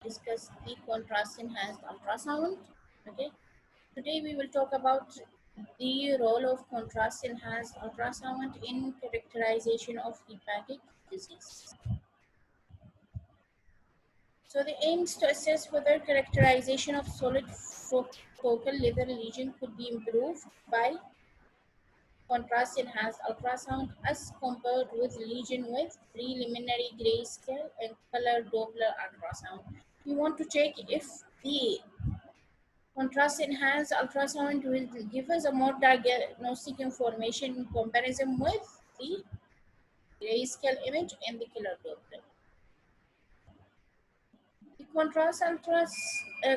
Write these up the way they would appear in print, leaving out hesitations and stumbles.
discuss the contrast enhanced ultrasound. Okay, today we will talk about the role of contrast enhanced ultrasound in characterization of hepatic disease. So the aim is to assess whether characterization of solid focal liver lesion could be improved by contrast enhanced ultrasound as compared with lesion with preliminary grayscale and color Doppler ultrasound. We want to check if the contrast enhanced ultrasound will give us a more diagnostic information in comparison with the grayscale image and the color Doppler. The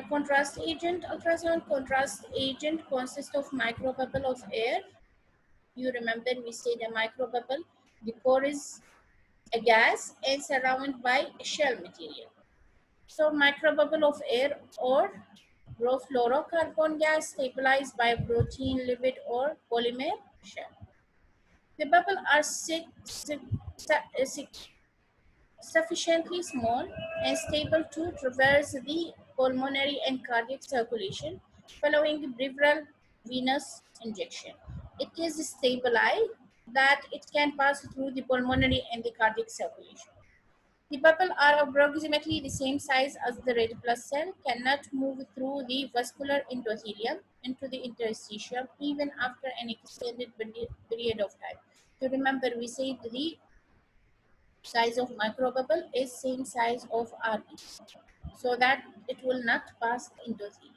contrast agent ultrasound contrast agent consists of microbubble of air. You remember we said a microbubble. The core is a gas and surrounded by a shell material. So microbubble of air or fluorocarbon gas stabilized by protein, lipid or polymer shell. The bubble are sufficiently small and stable to traverse the pulmonary and cardiac circulation following peripheral venous injection. It is stabilized that it can pass through the pulmonary and the cardiac circulation. The bubble are approximately the same size as the red blood cell, cannot move through the vascular endothelium into the interstitium even after an extended period of time. So remember we said the size of microbubble is same size of RB, so that it will not pass endothelium.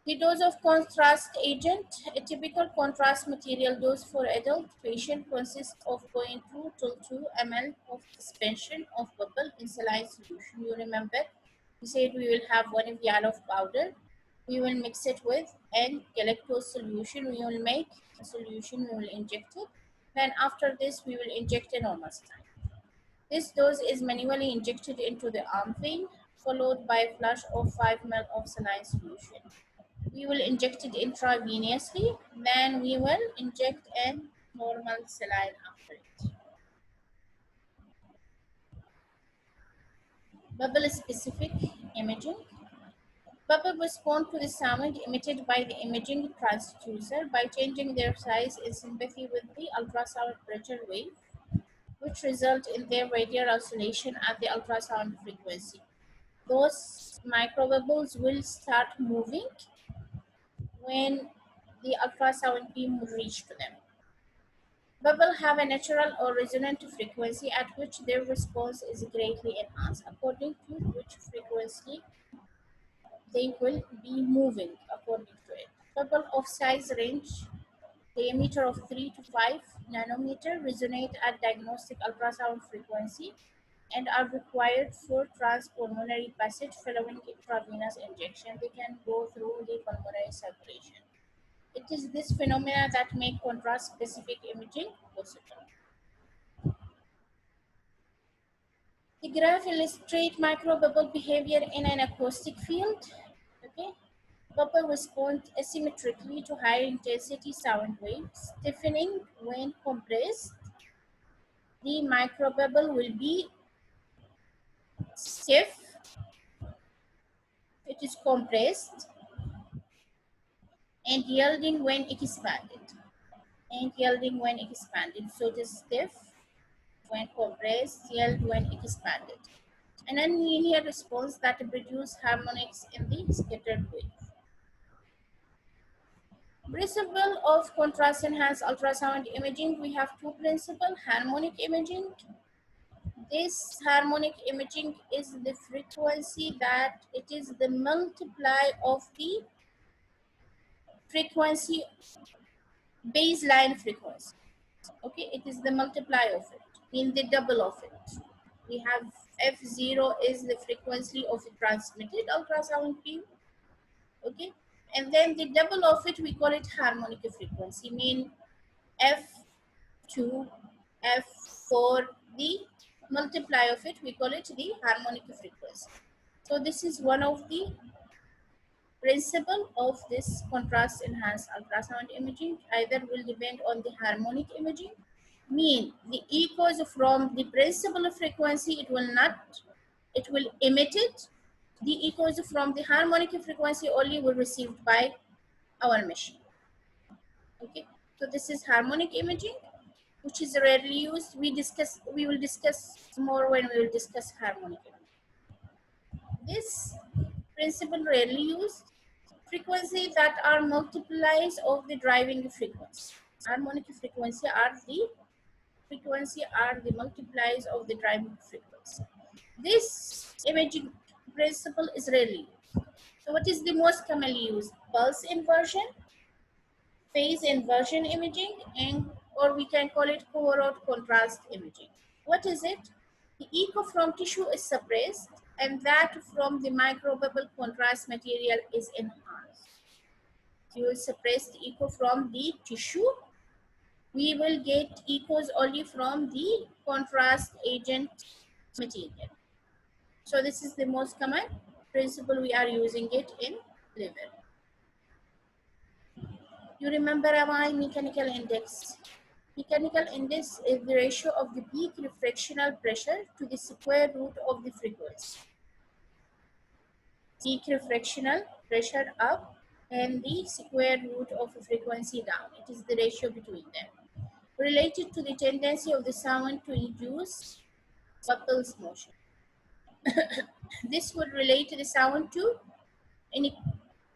The dose of contrast agent, a typical contrast material dose for adult patient consists of 0.2 to 2 ml of suspension of bubble in saline solution. You remember, we said we will have 1 vial of powder. We will mix it with an galactose solution. We will make a solution, we will inject it. Then after this, we will inject a normal saline. This dose is manually injected into the arm vein, followed by a flush of 5 ml of saline solution. We will inject it intravenously, then we will inject a normal saline after it. Bubble specific imaging. Bubble respond to the sound emitted by the imaging transducer by changing their size in sympathy with the ultrasound pressure wave, which result in their radial oscillation at the ultrasound frequency. Those microbubbles will start moving when the ultrasound beam will reach to them. Bubble have a natural or resonant frequency at which their response is greatly enhanced, according to which frequency they will be moving according to it. Bubble of size range, diameter of 3 to 5 nanometer, resonate at diagnostic ultrasound frequency and are required for transpulmonary passage following intravenous injection. They can go through the pulmonary circulation. It is this phenomena that make contrast-specific imaging possible. The graph illustrates microbubble behavior in an acoustic field. Okay, bubble respond asymmetrically to high intensity sound waves, stiffening when compressed. The microbubble will be stiff. It is compressed and yielding when expanded. So it is stiff when compressed, yield when expanded. An nonlinear response that produces harmonics in the scattered wave. Principle of contrast enhanced ultrasound imaging. We have two principles: harmonic imaging. This harmonic imaging is the frequency that it is the multiply of the frequency, baseline frequency. Okay, it is the multiply of it, in the double of it. We have F0 is the frequency of the transmitted ultrasound beam. Okay, and then the double of it, we call it harmonic frequency, mean F2, F4, the multiply of it, we call it the harmonic frequency. So this is one of the principle of this contrast enhanced ultrasound imaging. Either will depend on the harmonic imaging, mean the echoes from the principal frequency, it will not it will emit it. The echoes from the harmonic frequency only were received by our machine. Okay, so this is harmonic imaging, which is rarely used. We will discuss more when we will discuss harmonic imaging. This principle rarely used. Frequency that are multiplies of the driving frequency. Harmonic frequency are the multiplies of the driving frequency. This imaging principle is rarely used. So what is the most commonly used? Pulse inversion, phase inversion imaging, and or we can call it cohort contrast imaging. What is it? The echo from tissue is suppressed and that from the microbubble contrast material is enhanced. You will suppress the echo from the tissue. We will get echoes only from the contrast agent material. So this is the most common principle. We are using it in liver. You remember my mechanical index. Mechanical index is the ratio of the peak frictional pressure to the square root of the frequency. Peak frictional pressure up and the square root of the frequency down. It is the ratio between them. Related to the tendency of the sound to induce bubbles motion. This would relate the sound to any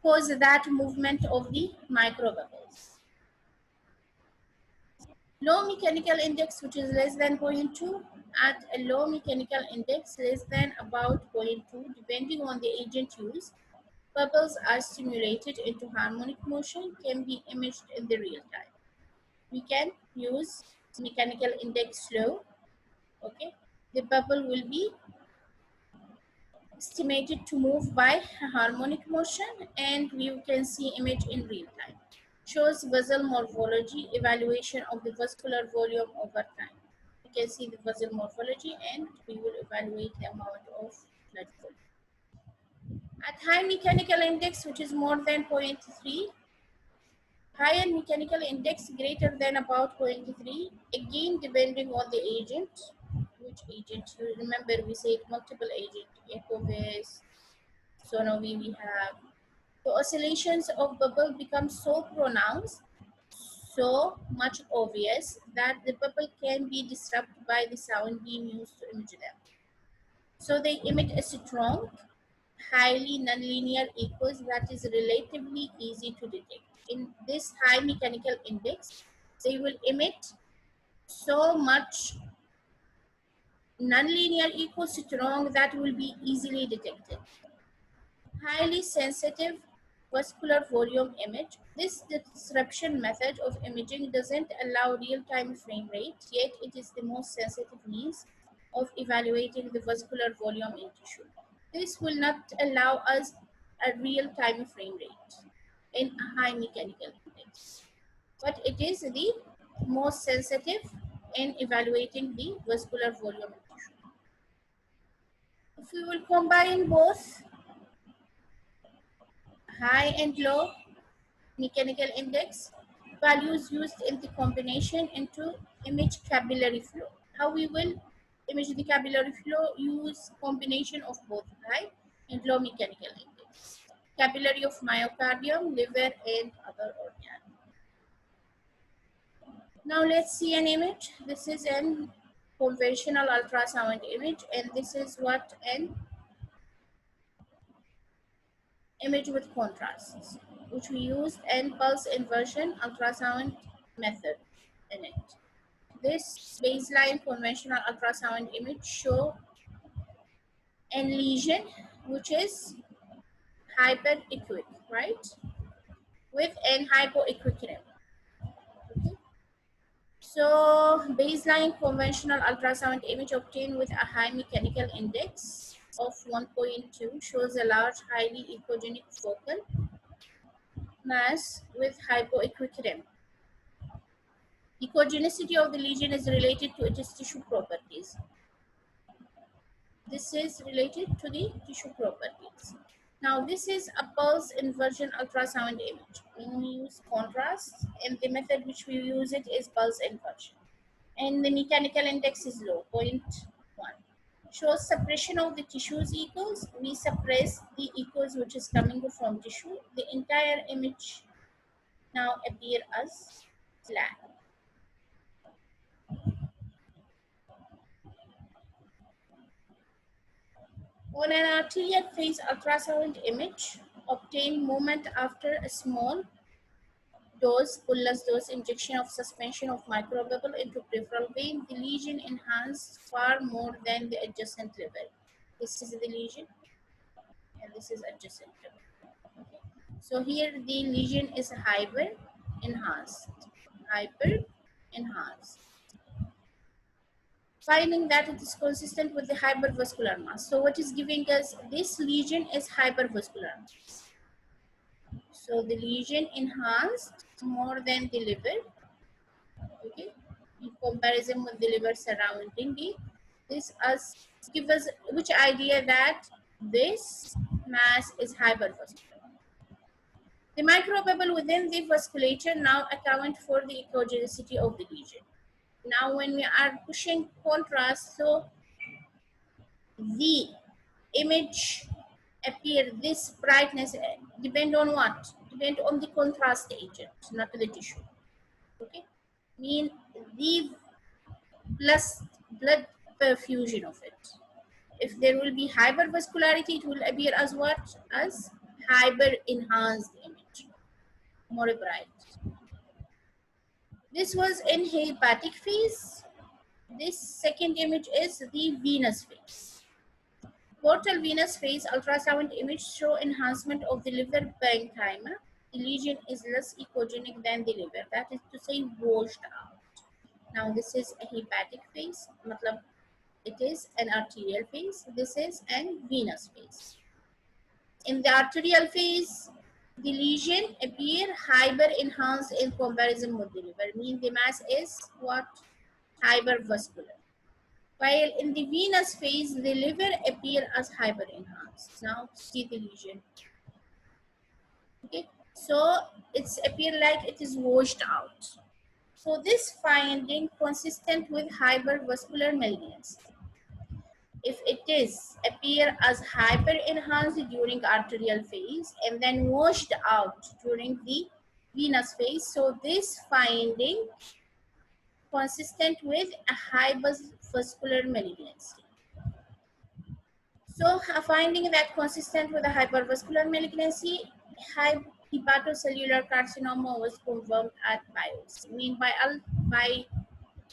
cause that movement of the microbubbles. Low mechanical index, which is less than 0.2, at a low mechanical index less than about 0.2, depending on the agent used, bubbles are stimulated into harmonic motion, can be imaged in the real time. We can use mechanical index low. Okay, the bubble will be estimated to move by harmonic motion, and you can see image in real time. Shows vessel morphology, evaluation of the vascular volume over time. You can see the vessel morphology and we will evaluate the amount of blood flow. At high mechanical index, which is more than 0.3, higher mechanical index greater than about 0.3, again depending on the agent. Which agent? You remember we said multiple agent, Ecovast, Sonovi we have. The oscillations of bubble become so pronounced, so much obvious that the bubble can be disrupted by the sound beam used to image them. So they emit a strong, highly nonlinear echoes that is relatively easy to detect. In this high mechanical index, they will emit so much nonlinear echo strong that will be easily detected. Highly sensitive vascular volume image. This disruption method of imaging doesn't allow real-time frame rate, yet it is the most sensitive means of evaluating the vascular volume in tissue. This will not allow us a real-time frame rate in a high mechanical index, but it is the most sensitive in evaluating the vascular volume in tissue. If we will combine both high and low mechanical index, values used in the combination into image capillary flow. How we will image the capillary flow? Use combination of both high and low mechanical index. Capillary of myocardium, liver, and other organs. Now let's see an image. This is an conventional ultrasound image, and this is what an image with contrasts, which we used an pulse inversion ultrasound method in it. This baseline conventional ultrasound image show an lesion which is hyperechoic, right? With an hypoechoic rim. Okay. So baseline conventional ultrasound image obtained with a high mechanical index of 1.2 shows a large, highly echogenic focal mass with hypoechoic rim. Echogenicity of the lesion is related to its tissue properties. This is related to the tissue properties. Now this is a pulse inversion ultrasound image. We use contrast, and the method which we use it is pulse inversion. And the mechanical index is low, 0.1. shows suppression of the tissue's echoes. We suppress the echoes which is coming from tissue. The entire image now appear as black. On an arterial phase ultrasound image, obtained moment after a small dose, bolus dose injection of suspension of microbubble into peripheral vein, the lesion enhanced far more than the adjacent liver. This is the lesion and this is adjacent liver. Okay. So here the lesion is hyper enhanced. Hyper enhanced. Finding that it is consistent with the hypervascular mass. So what is giving us this lesion is hypervascular mass. So the lesion enhanced more than the liver, okay, in comparison with the liver surrounding it. This give us which idea that this mass is hypervascular. The microbubble within the vasculature now account for the echogenicity of the lesion. Now when we are pushing contrast, so the image appear this brightness depend on what? Depend on the contrast agent, not the tissue. Okay, mean the plus blood perfusion of it. If there will be hypervascularity, it will appear as what? As hyper enhanced image, more bright. This was in hepatic phase. This second image is the venous phase. Portal venous phase ultrasound image show enhancement of the liver parenchyma. The lesion is less echogenic than the liver, that is to say washed out. Now this is a hepatic phase, matlab it is an arterial phase. This is an venous phase. In the arterial phase, the lesion appear hyper enhanced in comparison with the liver, mean the mass is what? Hypervascular. While in the venous phase, the liver appear as hyper enhanced. Now see the lesion. Okay, so it's appear like it is washed out. So this finding consistent with hypervascular malignancy. If it is appear as hyper enhanced during arterial phase and then washed out during the venous phase, so this finding consistent with a hypervascular malignancy. So finding that consistent with a hypervascular malignancy, hepatocellular carcinoma was confirmed at biopsy. Meanwhile, by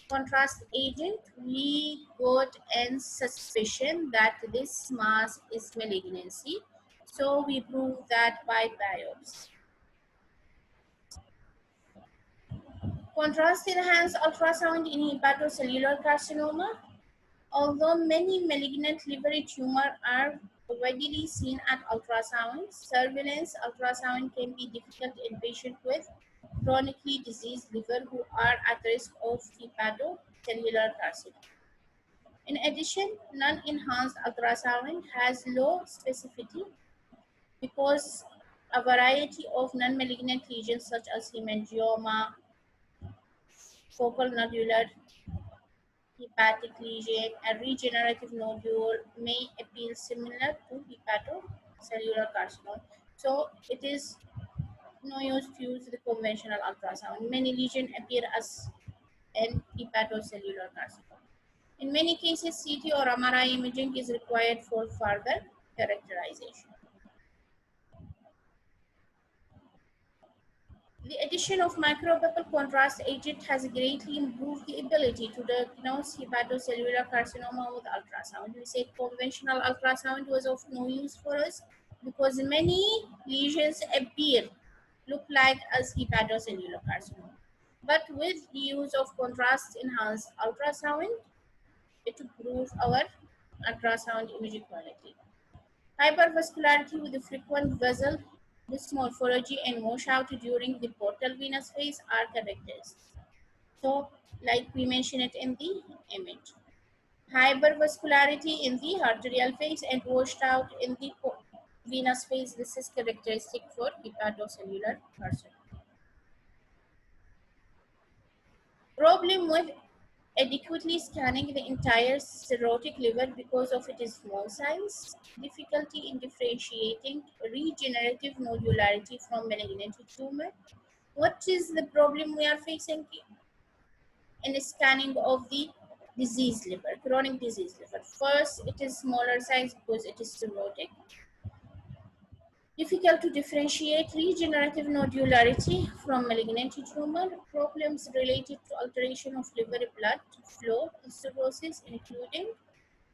contrast agent, we got a suspicion that this mass is malignancy. So we proved that by biopsy. Contrast enhanced ultrasound in hepatocellular carcinoma. Although many malignant liver tumors are readily seen at ultrasound, surveillance ultrasound can be difficult in patients with chronically diseased liver who are at risk of hepatocellular carcinoma. In addition, non-enhanced ultrasound has low specificity because a variety of non-malignant lesions such as hemangioma, focal nodular hepatic lesion, and regenerative nodule may appear similar to hepatocellular carcinoma. So it is no use to use the conventional ultrasound. Many lesions appear as an hepatocellular carcinoma. In many cases, CT or MRI imaging is required for further characterization. The addition of microbubble contrast agent has greatly improved the ability to diagnose hepatocellular carcinoma with ultrasound. We say conventional ultrasound was of no use for us because many lesions look like as hepatocellular carcinoma. But with the use of contrast enhanced ultrasound, it improves our ultrasound imaging quality. Hypervascularity with the frequent vessel dysmorphology and washout during the portal venous phase are characteristics. So, like we mentioned it in the image. Hypervascularity in the arterial phase and washed out in the venous phase. This is characteristic for hepatocellular carcinoma. Problem with adequately scanning the entire cirrhotic liver because of its small size, difficulty in differentiating regenerative nodularity from malignant tumor. What is the problem we are facing in scanning of the disease liver, chronic disease liver? First, it is smaller size because it is cirrhotic. Difficult to differentiate regenerative nodularity from malignant tumor. Problems related to alteration of liver blood flow, cirrhosis, including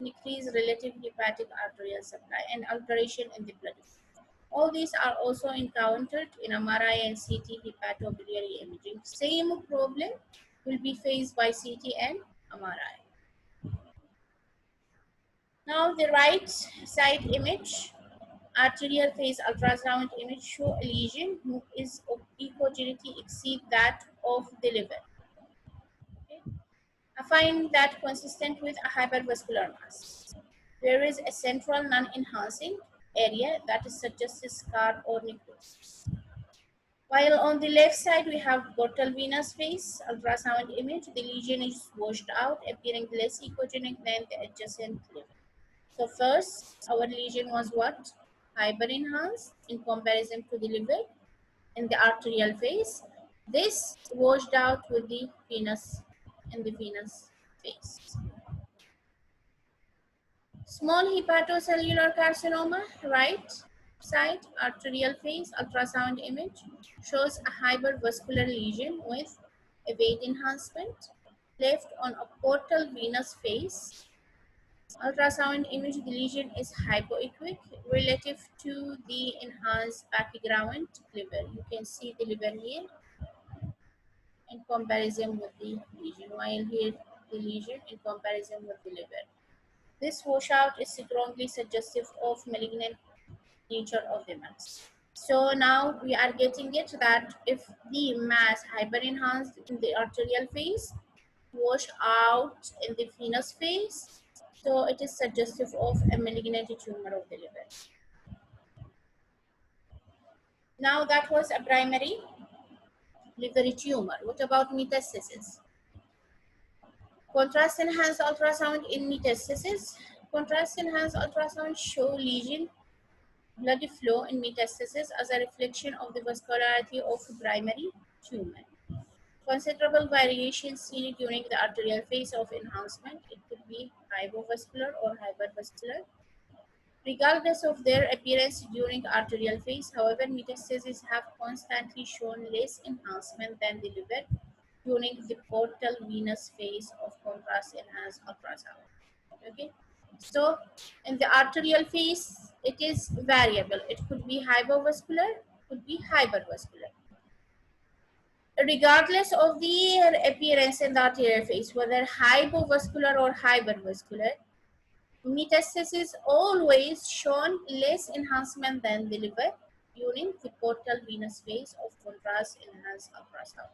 increased relative hepatic arterial supply and alteration in the blood. All these are also encountered in MRI and CT hepatobiliary imaging. Same problem will be faced by CT and MRI. Now the right side image, arterial phase ultrasound image show a lesion who is of echogenicy exceed that of the liver. Okay. I find that consistent with a hypervascular mass. There is a central non-enhancing area that is suggests scar or necrosis. While on the left side we have portal venous phase ultrasound image, the lesion is washed out, appearing less echogenic than the adjacent liver. So first, our lesion was what? Hyper-enhanced in comparison to the liver in the arterial phase. This washed out with the venous in the venous phase. Small hepatocellular carcinoma, right side, arterial phase, ultrasound image, shows a hypervascular lesion with a weight enhancement. Left on a portal venous phase, ultrasound image, the lesion is hypoechoic relative to the enhanced background liver. You can see the liver here in comparison with the lesion, while here the lesion in comparison with the liver. This washout is strongly suggestive of malignant nature of the mass. So now we are getting it that if the mass hyperenhanced in the arterial phase, wash out in the venous phase, so it is suggestive of a malignant tumor of the liver. Now that was a primary liver tumor. What about metastasis? Contrast enhanced ultrasound in metastasis. Contrast enhanced ultrasound show lesion blood flow in metastasis as a reflection of the vascularity of primary tumor. Considerable variation seen during the arterial phase of enhancement. It could be hypovascular or hypervascular. Regardless of their appearance during arterial phase, however, metastases have constantly shown less enhancement than the liver during the portal venous phase of contrast enhanced ultrasound. Okay, so in the arterial phase, it is variable. It could be hypovascular, could be hypervascular. Regardless of their appearance in the arterial phase, whether hypovascular or hypervascular, metastasis always shown less enhancement than the liver during the portal venous phase of contrast enhanced ultrasound.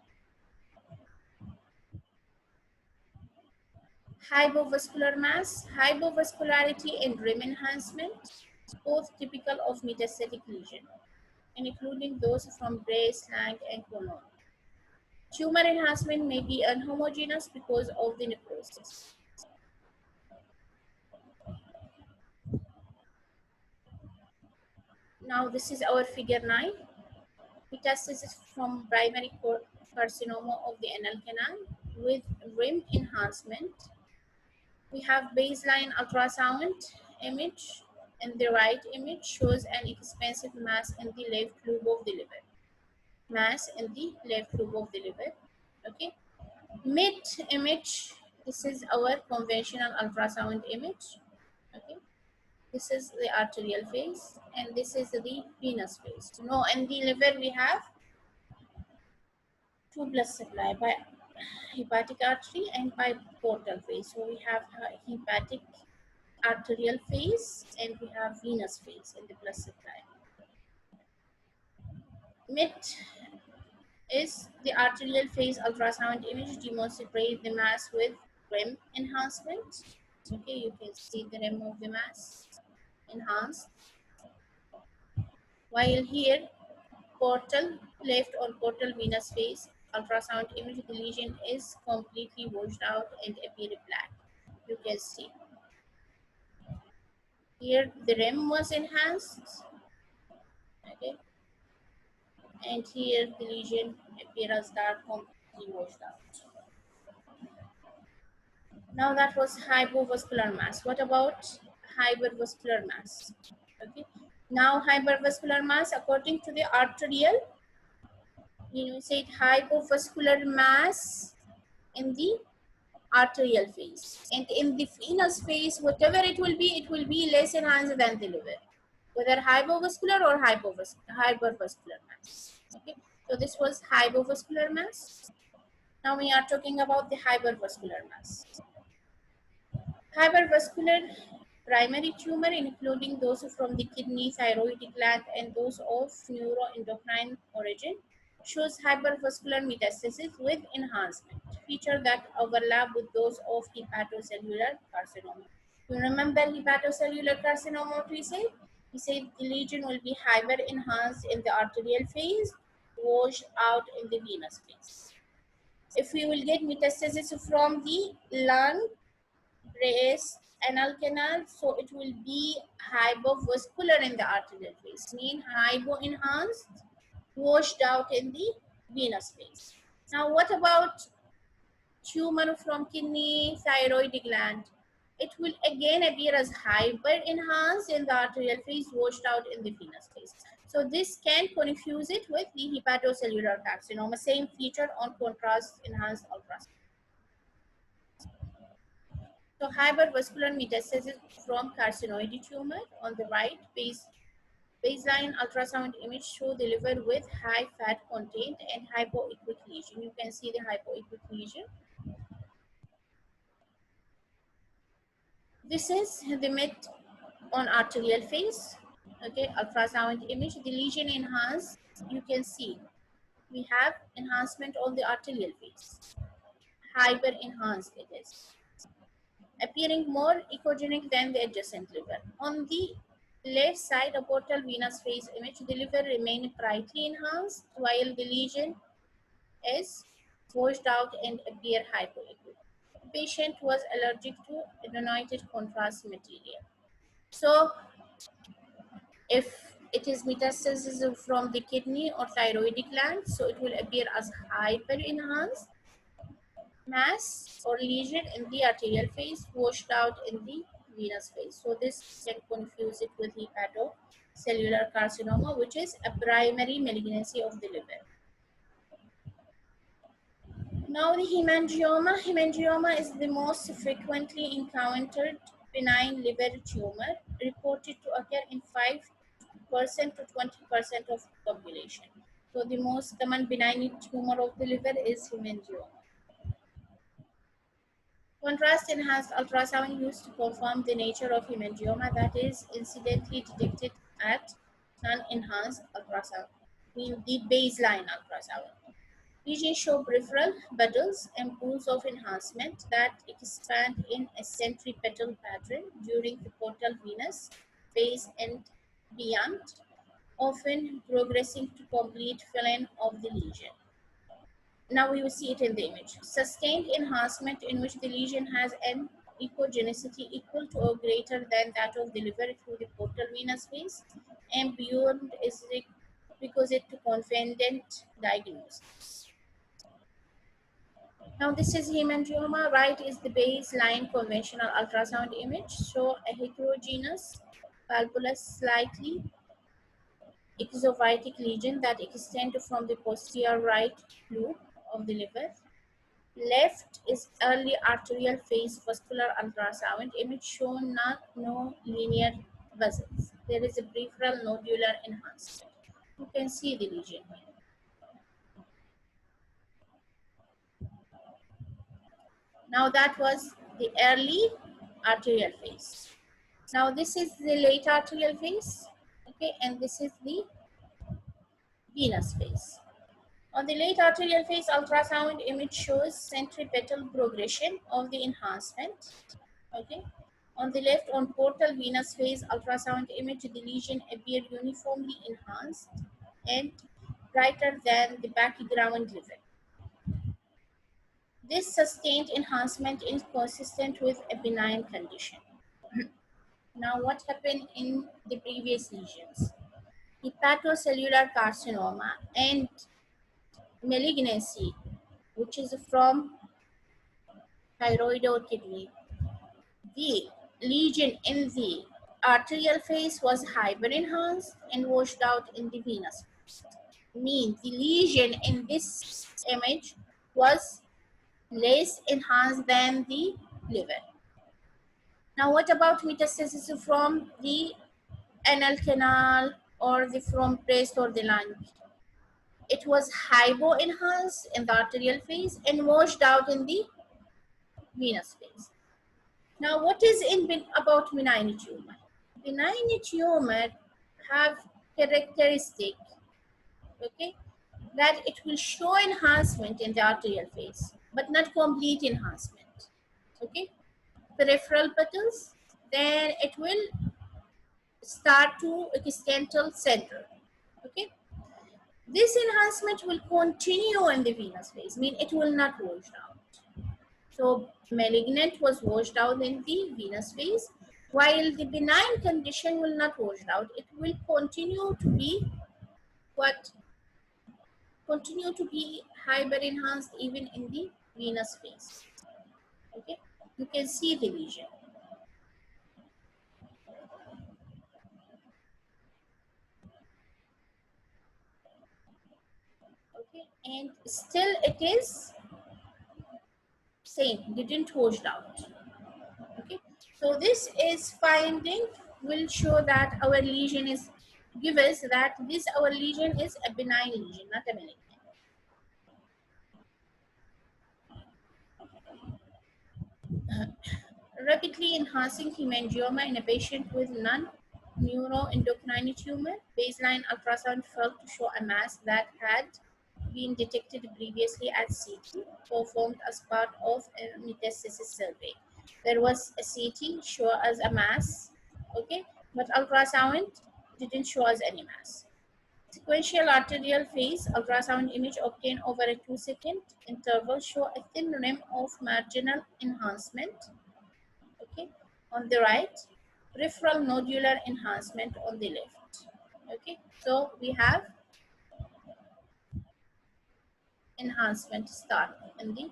Hypovascular mass, hypovascularity and rim enhancement, both typical of metastatic lesion, including those from breast, lung, and colon. Tumor enhancement may be unhomogeneous because of the necrosis. Now this is our figure 9. Metastasis from primary carcinoma of the anal canal with rim enhancement. We have baseline ultrasound image, and the right image shows an expansive mass in the left lobe of the liver. Mass in the left lobe of the liver. Okay. Mid image, this is our conventional ultrasound image. Okay. This is the arterial phase, and this is the venous phase. Now, in the liver, we have two blood supply by hepatic artery and by portal phase. So we have hepatic arterial phase and we have venous phase in the blood supply. Mid is the arterial phase ultrasound image demonstrates the mass with rim enhancement. Okay, you can see the rim of the mass enhanced. While here portal left or portal venous phase ultrasound image, the lesion is completely washed out and appear black. You can see here the rim was enhanced, okay, and here the lesion appears dark, completely washed out. Now that was hypovascular mass. What about hypervascular mass? Okay. Now hypervascular mass, according to the arterial, we said hypovascular mass in the arterial phase, and in the venous phase, whatever it will be less enhanced than the liver, whether hypovascular or hypervascular mass. Okay. So this was hypovascular mass. Now we are talking about the hypervascular mass. Hypervascular primary tumor, including those from the kidney, thyroid gland, and those of neuroendocrine origin, shows hypervascular metastasis with enhancement, feature that overlap with those of hepatocellular carcinoma. You remember hepatocellular carcinoma, what we say? We say the lesion will be hyper enhanced in the arterial phase, washed out in the venous phase. If we will get metastasis from the lung, breast, anal canal, so it will be hypovascular in the arterial phase, mean hypo enhanced, washed out in the venous phase. Now what about tumor from kidney, thyroid gland? It will again appear as hyper enhanced in the arterial phase, washed out in the venous phase. So this can confuse it with the hepatocellular carcinoma, same feature on contrast enhanced ultrasound. So hypervascular metastasis from carcinoid tumor on the right, baseline ultrasound image show the liver with high fat content and hypoequic lesion. You can see the hypoequic lesion. This is the mid on arterial phase. Okay, ultrasound image, the lesion enhanced. You can see we have enhancement on the arterial phase. Hyper enhanced it is, appearing more echogenic than the adjacent liver. On the left side, a portal venous phase image, the liver remain brightly enhanced while the lesion is washed out and appear hypoequic. The patient was allergic to adenoided contrast material. So if it is metastasis from the kidney or thyroid gland, so it will appear as hyper enhanced mass or lesion in the arterial phase, washed out in the venous phase. So this can confuse it with hepatocellular carcinoma, which is a primary malignancy of the liver. Now the hemangioma. Hemangioma is the most frequently encountered benign liver tumor, reported to occur in 5% to 20% of population. So the most common benign tumor of the liver is hemangioma. Contrast enhanced ultrasound used to confirm the nature of hemangioma, that is incidentally detected at non-enhanced ultrasound, mean the baseline ultrasound. Lesions show peripheral bundles and pools of enhancement that expand in a centripetal pattern during the portal venous phase and beyond, often progressing to complete filling of the lesion. Now we will see it in the image. Sustained enhancement in which the lesion has an echogenicity equal to or greater than that of the liver through the portal venous phase, and beyond is requisite to confident diagnosis. Now this is hemangioma. Right is the baseline conventional ultrasound image. Show a heterogeneous, bulbous, slightly exophytic lesion that extend from the posterior right lobe of the liver. Left is early arterial phase vascular ultrasound image shown no linear vessels. There is a peripheral nodular enhancement. You can see the lesion here. Now that was the early arterial phase. Now this is the late arterial phase, okay, and this is the venous phase. On the late arterial phase, ultrasound image shows centripetal progression of the enhancement, okay. On the left, on portal venous phase ultrasound image, the lesion appear uniformly enhanced and brighter than the background liver. This sustained enhancement is consistent with a benign condition. Now, what happened in the previous lesions? Hepatocellular carcinoma and malignancy, which is from thyroid or kidney. The lesion in the arterial phase was hyper-enhanced and washed out in the venous phase. Means the lesion in this image was less enhanced than the liver. Now, what about metastasis from the anal canal or the from breast or the lung? It was hypo-enhanced in the arterial phase and washed out in the venous phase. Now, what is in about benign tumor? Benign tumor have characteristic, okay, that it will show enhancement in the arterial phase, but not complete enhancement. Okay, peripheral petals, then it will start to extensional center. Okay, this enhancement will continue in the venous phase, mean it will not wash out. So malignant was washed out in the venous phase, while the benign condition will not wash out. It will continue to be what? Continue to be hyper enhanced even in the venous phase. Okay, you can see the lesion. Okay, and still it is same, didn't wash out. Okay, so this is finding will show that our lesion is give us that this our lesion is a benign lesion, not a malignant. Rapidly enhancing hemangioma in a patient with non-neuroendocrine tumor. Baseline ultrasound failed to show a mass that had been detected previously at CT, performed as part of a metastasis survey. There was a CT show as a mass, okay, but ultrasound didn't show us any mass. Sequential arterial phase ultrasound image obtained over a 2-second interval show a thin rim of marginal enhancement, okay, on the right, peripheral nodular enhancement on the left. Okay, so we have enhancement start in the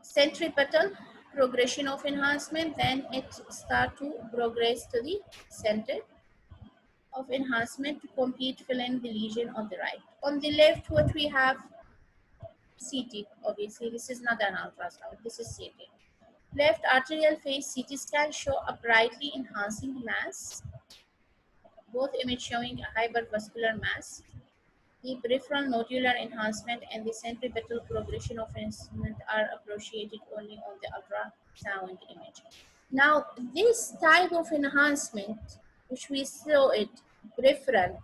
centripetal progression of enhancement, then it start to progress to the center of enhancement to complete fill in the lesion on the right. On the left, what we have CT, obviously this is not an ultrasound, this is CT. Left arterial phase CT scan show a brightly enhancing mass, both image showing a hypervascular mass. The peripheral nodular enhancement and the centripetal progression of enhancement are appreciated only on the ultrasound image. Now, this type of enhancement, which we saw it peripheral,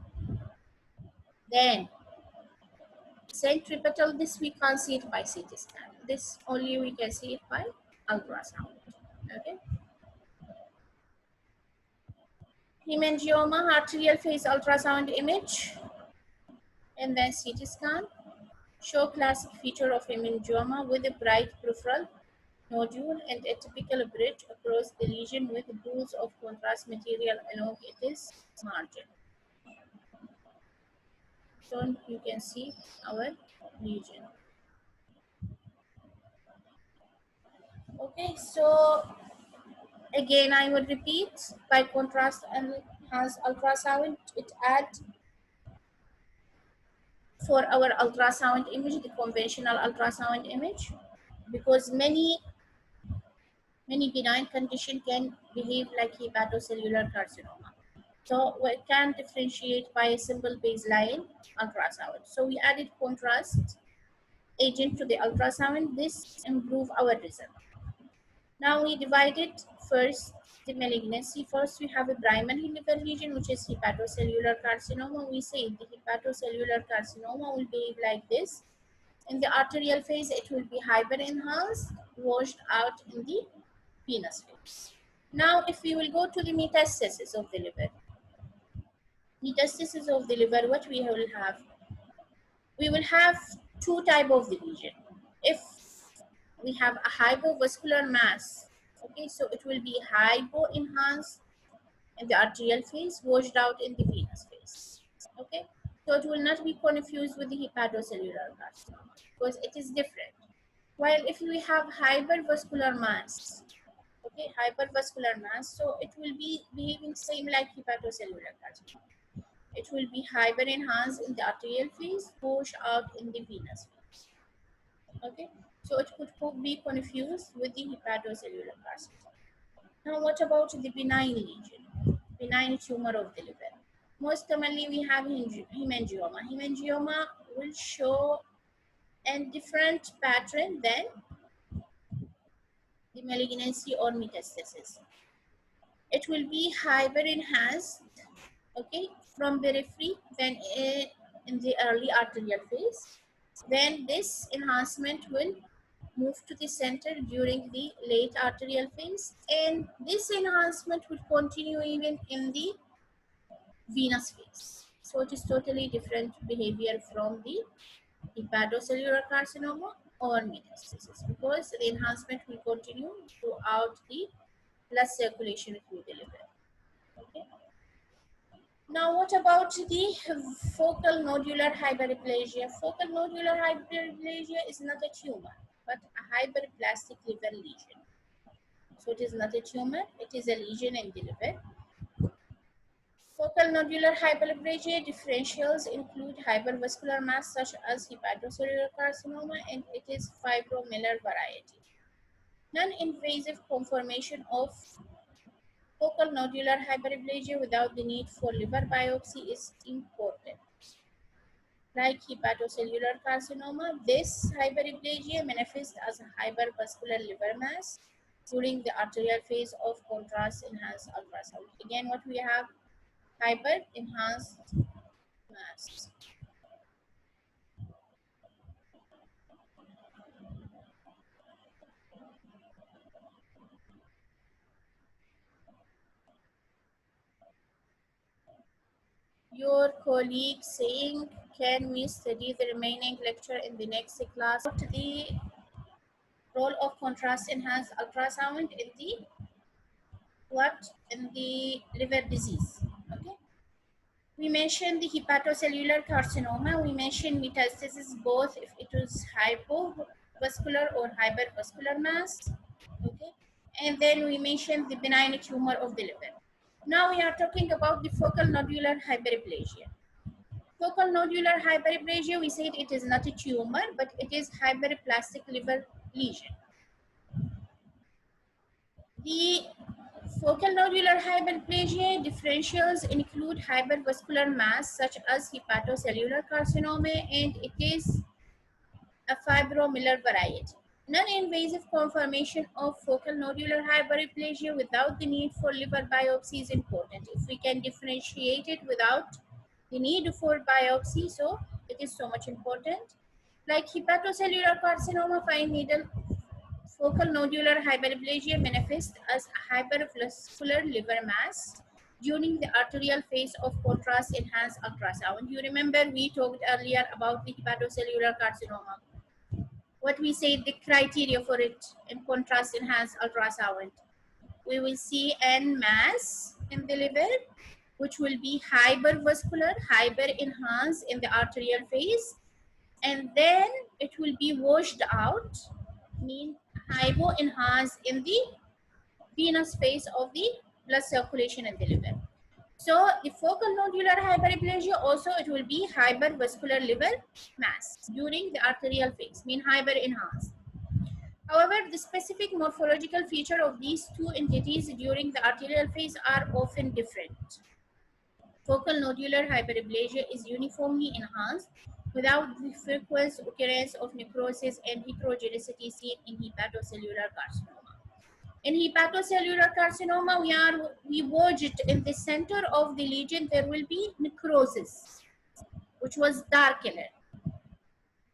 then centripetal, this we can't see it by CT scan. This only we can see it by ultrasound. Okay. Hemangioma, arterial phase ultrasound image, and then CT scan show classic feature of hemangioma with a bright peripheral nodule and a typical bridge across the lesion with pools of contrast material along its margin. So you can see our lesion. Okay, so again I would repeat, by contrast and has ultrasound, it add for our ultrasound image, the conventional ultrasound image, because many benign condition can behave like hepatocellular carcinoma. So we can differentiate by a simple baseline ultrasound. So we added contrast agent to the ultrasound. This improve our result. Now we divided first the malignancy. First we have a primary liver lesion, which is hepatocellular carcinoma. We say the hepatocellular carcinoma will behave like this. In the arterial phase, it will be hyper-enhanced, washed out in the venous phase. Now, if we will go to the metastasis of the liver, what we will have? We will have two type of the lesion. If we have a hypovascular mass, okay, so it will be hypo enhanced in the arterial phase, washed out in the venous phase. Okay, so it will not be confused with the hepatocellular carcinoma because it is different. While if we have hypervascular mass, okay, hypervascular mass, so it will be behaving same like hepatocellular carcinoma. It will be hyper enhanced in the arterial phase, push out in the venous phase. Okay, so it could be confused with the hepatocellular carcinoma. Now, what about the benign lesion, benign tumor of the liver? Most commonly, we have hemangioma. Hemangioma will show a different pattern than the malignancy or metastasis. It will be hyper enhanced, okay, from periphery, then in the early arterial phase. Then this enhancement will move to the center during the late arterial phase, and this enhancement will continue even in the venous phase. So it is totally different behavior from the hepatocellular carcinoma or metastasis because the enhancement will continue throughout the blood circulation through the liver. Okay. Now, what about the focal nodular hyperplasia? Focal nodular hyperplasia is not a tumor, but a hyperplastic liver lesion. So it is not a tumor, it is a lesion in the liver. Focal nodular hyperplasia differentials include hypervascular mass such as hepatocellular carcinoma, and it is fibromular variety. Non-invasive confirmation of focal nodular hyperplasia without the need for liver biopsy is important. Like hepatocellular carcinoma, this hyperplasia manifests as a hypervascular liver mass during the arterial phase of contrast enhanced ultrasound. Again, what we have, hyper enhanced mass. Your colleague saying, can we study the remaining lecture in the next class? The role of contrast enhanced ultrasound in the what? In the liver disease. Okay. We mentioned the hepatocellular carcinoma. We mentioned metastasis both if it was hypovascular or hypervascular mass. Okay. And then we mentioned the benign tumor of the liver. Now we are talking about the focal nodular hyperplasia. Focal nodular hyperplasia, we said it is not a tumor, but it is hyperplastic liver lesion. The focal nodular hyperplasia differentials include hypervascular mass such as hepatocellular carcinoma, and it is a fibromular variety. Non-invasive confirmation of focal nodular hyperplasia without the need for liver biopsy is important. If we can differentiate it without the need for biopsy, so it is so much important. Like hepatocellular carcinoma, fine needle focal nodular hyperplasia manifests as a hypervascular liver mass during the arterial phase of contrast enhanced ultrasound. You remember we talked earlier about the hepatocellular carcinoma. What we say the criteria for it in contrast enhanced ultrasound. We will see an mass in the liver, which will be hypervascular, hyper enhanced in the arterial phase, and then it will be washed out, mean hypo enhanced in the venous phase of the blood circulation in the liver. So the focal nodular hyperplasia also it will be hypervascular liver mass during the arterial phase, mean hyper enhanced. However, the specific morphological feature of these two entities during the arterial phase are often different. Focal nodular hyperplasia is uniformly enhanced without the frequent occurrence of necrosis and heterogeneity seen in hepatocellular carcinoma. In hepatocellular carcinoma, we watched in the center of the lesion there will be necrosis, which was dark color,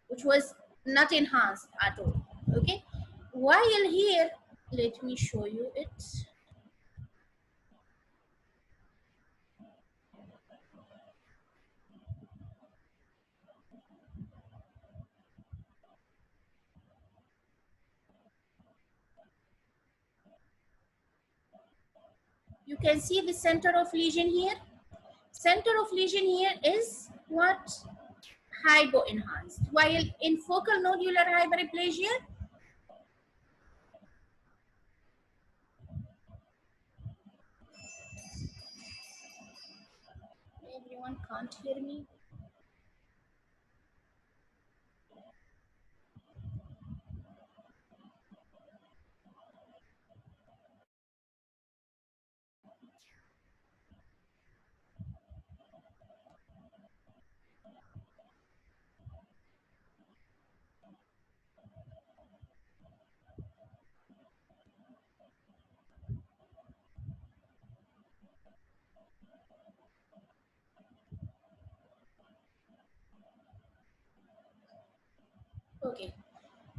which was not enhanced at all. Okay, while here, let me show you it. You can see the center of lesion here. Center of lesion here is what? Hypoenhanced. While in focal nodular hyperplasia, everyone can't hear me. Okay.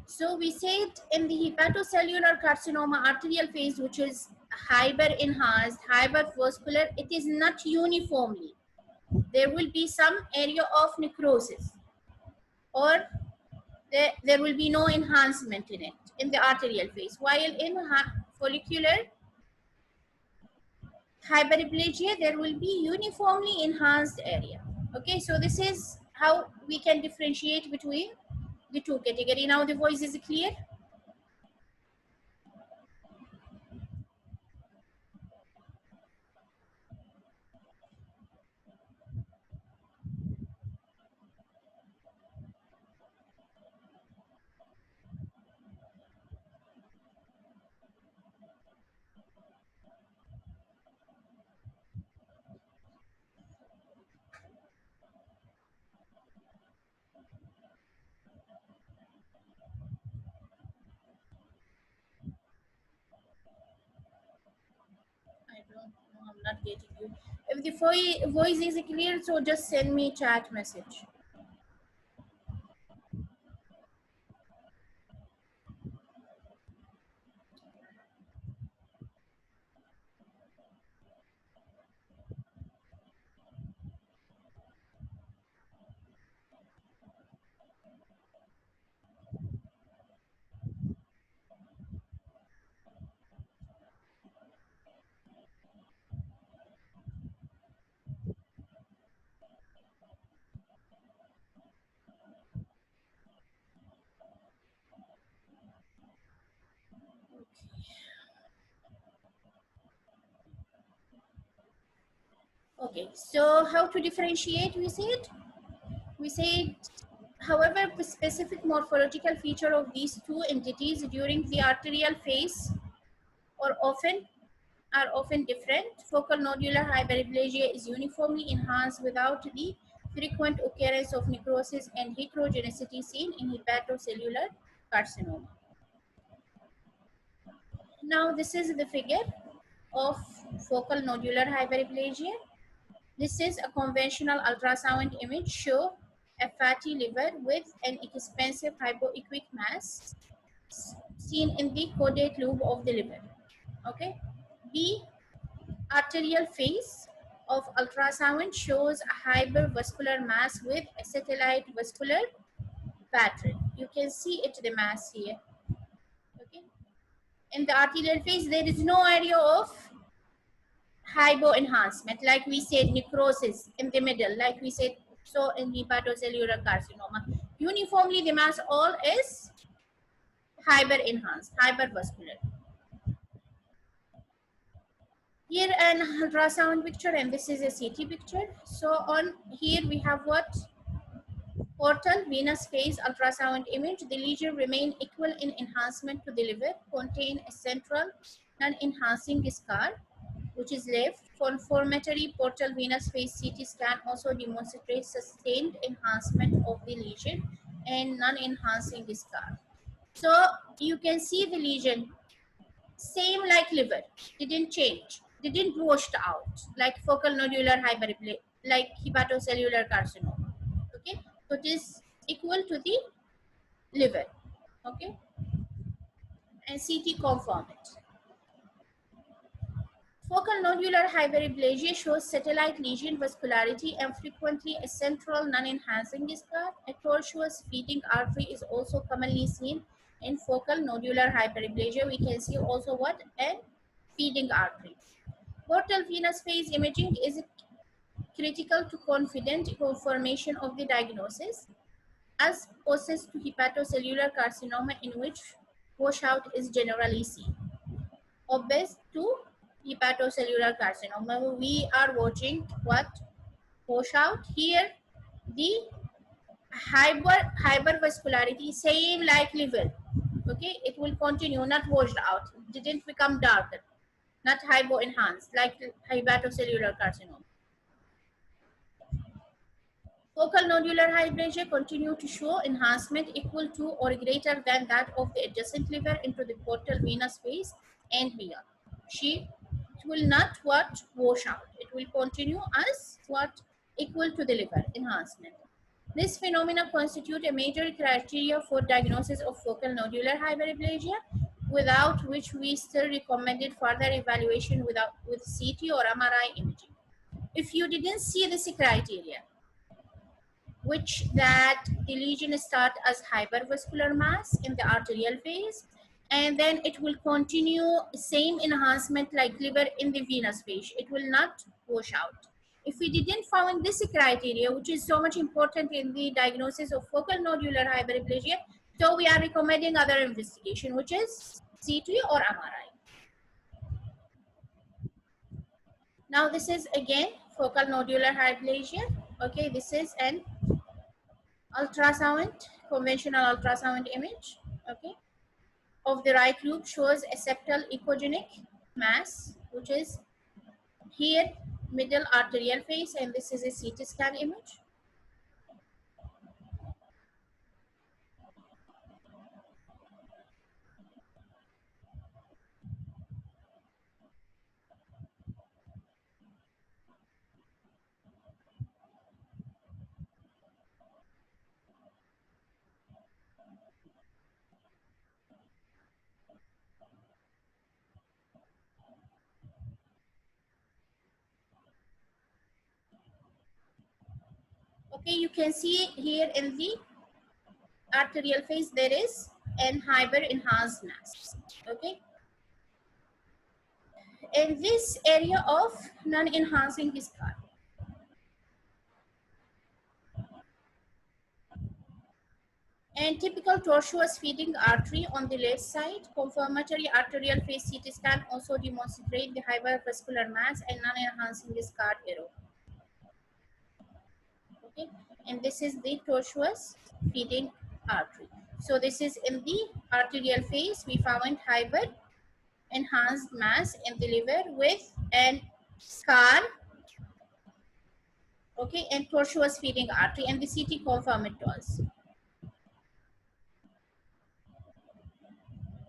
So we said in the hepatocellular carcinoma arterial phase, which is hyper-enhanced, hypervascular, it is not uniformly. There will be some area of necrosis, or there will be no enhancement in it in the arterial phase. While in follicular hyperplasia, there will be uniformly enhanced area. Okay, so this is how we can differentiate between the two categories. Now the voice is clear. I don't know, I'm not getting you. If the voice is clear, so just send me chat message. Okay, so how to differentiate, we said, however, the specific morphological feature of these two entities during the arterial phase or are often different. Focal nodular hyperplasia is uniformly enhanced without the frequent occurrence of necrosis and heterogeneity seen in hepatocellular carcinoma. Now this is the figure of focal nodular hyperplasia. This is a conventional ultrasound image show a fatty liver with an expensive hypoequic mass seen in the caudate lobe of the liver. Okay. B arterial phase of ultrasound shows a hypervascular mass with a satellite vascular pattern. You can see it, the mass here. Okay. In the arterial phase, there is no area of hypo enhancement, like we said, necrosis in the middle, like we said, so in hepatocellular carcinoma. Uniformly, the mass all is hyper enhanced, hypervascular. Here an ultrasound picture, and this is a CT picture. So on here we have what? Portal venous phase ultrasound image. The lesion remain equal in enhancement to the liver, contain a central non-enhancing scar, which is left. Confirmatory portal venous phase CT scan also demonstrates sustained enhancement of the lesion and non-enhancing scar. So you can see the lesion, same like liver, didn't change, didn't washed out, like focal nodular hyperplasia, like hepatocellular carcinoma. Okay, so it is equal to the liver. Okay, and CT confirm it. Focal nodular hyperplasia shows satellite lesion vascularity and frequently a central non-enhancing scar. A tortuous feeding artery is also commonly seen in focal nodular hyperplasia. We can see also what? A feeding artery. Portal venous phase imaging is critical to confident confirmation of the diagnosis as opposed to hepatocellular carcinoma in which washout is generally seen. Opposed to hepatocellular carcinoma, we are watching what washout here. The hypervascularity same like liver. Okay, it will continue, not washed out, it didn't become darker, not hypo enhanced like hepatocellular carcinoma. Focal nodular hyperplasia continue to show enhancement equal to or greater than that of the adjacent liver into the portal venous phase and beyond. It will not what wash out. It will continue as what equal to the liver enhancement. This phenomena constitute a major criteria for diagnosis of focal nodular hyperplasia, without which we still recommended further evaluation with CT or MRI imaging. If you didn't see this criteria, which that the lesion start as hypervascular mass in the arterial phase, and then it will continue same enhancement like liver in the venous phase. It will not wash out. If we didn't find this criteria, which is so much important in the diagnosis of focal nodular hyperplasia, so we are recommending other investigation, which is CT or MRI. Now this is again focal nodular hyperplasia. Okay, this is an ultrasound, conventional ultrasound image, okay, of the right loop shows a septal echogenic mass, which is here middle arterial phase, and this is a CT scan image. Okay, you can see here in the arterial phase there is an hyper enhanced mass. Okay, in this area of non-enhancing scar, and typical tortuous feeding artery on the left side. Confirmatory arterial phase CT scan also demonstrate the hypervascular mass and non-enhancing scar arrow. Okay, and this is the tortuous feeding artery. So this is in the arterial phase. We found hyper enhanced mass in the liver with an scar. Okay, and tortuous feeding artery, and the CT confirmed it was.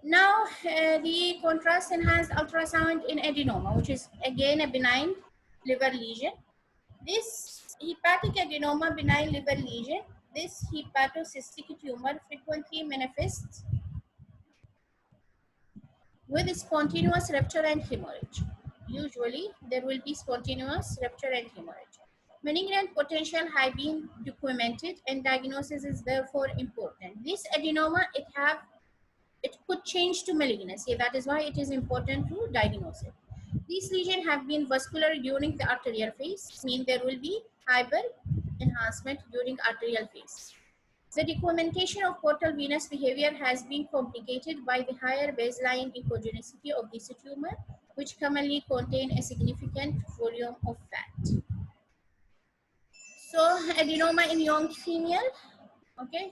Now, the contrast enhanced ultrasound in adenoma, which is again a benign liver lesion. This hepatic adenoma, benign liver lesion, this hepatocystic tumor frequently manifests with spontaneous rupture and hemorrhage. Usually, there will be spontaneous rupture and hemorrhage. Malignant potential have been documented, and diagnosis is therefore important. This adenoma, it could change to malignancy. That is why it is important to diagnose it. These lesions have been vascular during the arterial phase, mean there will be hyper enhancement during arterial phase. The documentation of portal venous behavior has been complicated by the higher baseline echogenicity of this tumor, which commonly contain a significant volume of fat. So adenoma in young female, okay,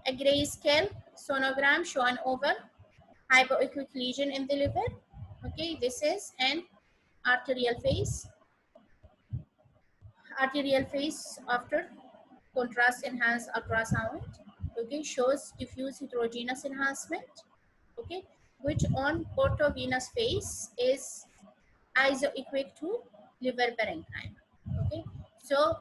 a grayscale sonogram show an oval hypoechoic lesion in the liver. Okay, this is an arterial phase. Arterial phase after contrast enhanced ultrasound, okay, shows diffuse heterogeneous enhancement, okay, which on portovenous phase is isoequivalent to liver parenchyma. Okay, so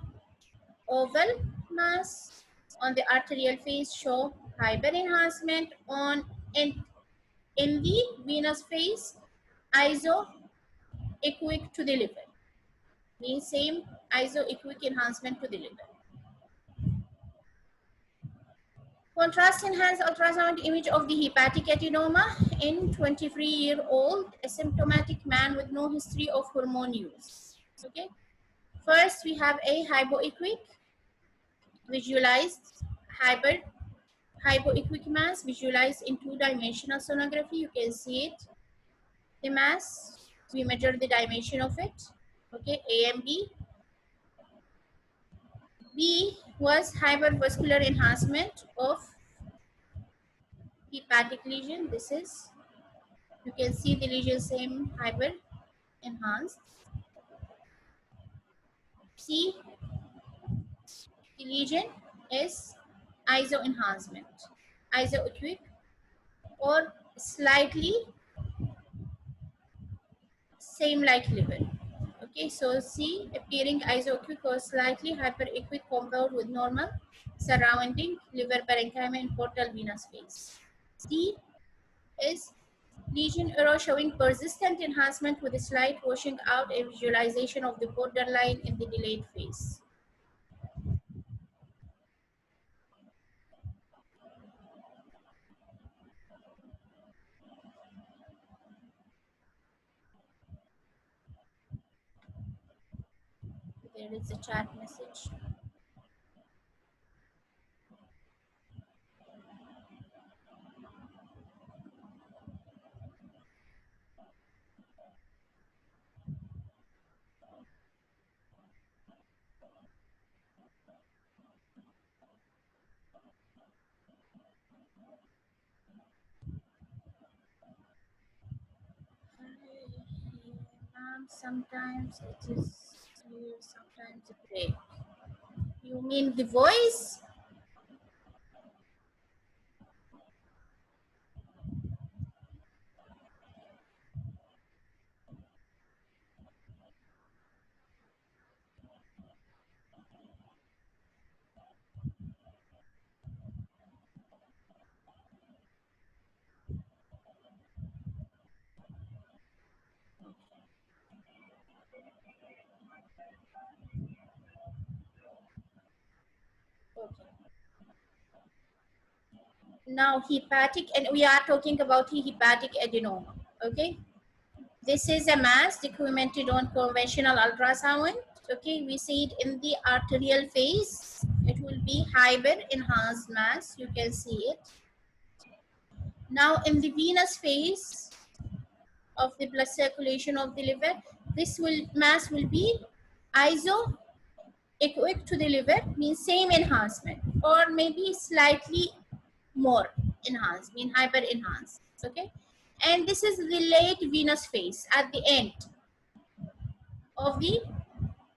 oval mass on the arterial phase show hyper enhancement on in the venous phase isoequivalent to the liver, means same isoequivalent enhancement to the liver. Contrast enhanced ultrasound image of the hepatic adenoma in 23-year-old asymptomatic man with no history of hormone use. Okay. First, we have a hypoequic visualized hypoequic mass visualized in two-dimensional sonography. You can see it. The mass, we measure the dimension of it. Okay, A and B. B was hypervascular enhancement of hepatic lesion. This is, you can see the lesion same hyper enhanced. C, the lesion is iso enhancement, isoequic or slightly same like liver. Okay, so C, appearing isoequic or slightly hyperequic compound with normal surrounding liver parenchyma and portal venous phase. D is lesion error showing persistent enhancement with a slight washing out and visualization of the borderline in the delayed phase. There is a chat message. Sometimes it is clear, sometimes it breaks. You mean the voice? Okay. Now hepatic, and we are talking about the hepatic adenoma. Okay, this is a mass documented on conventional ultrasound. Okay, we see it in the arterial phase. It will be hyper enhanced mass. You can see it. Now in the venous phase of the blood circulation of the liver, this mass will be isoequic to the liver, means same enhancement, or maybe slightly more enhanced, mean hyper enhanced. Okay, and this is the late venous phase at the end of the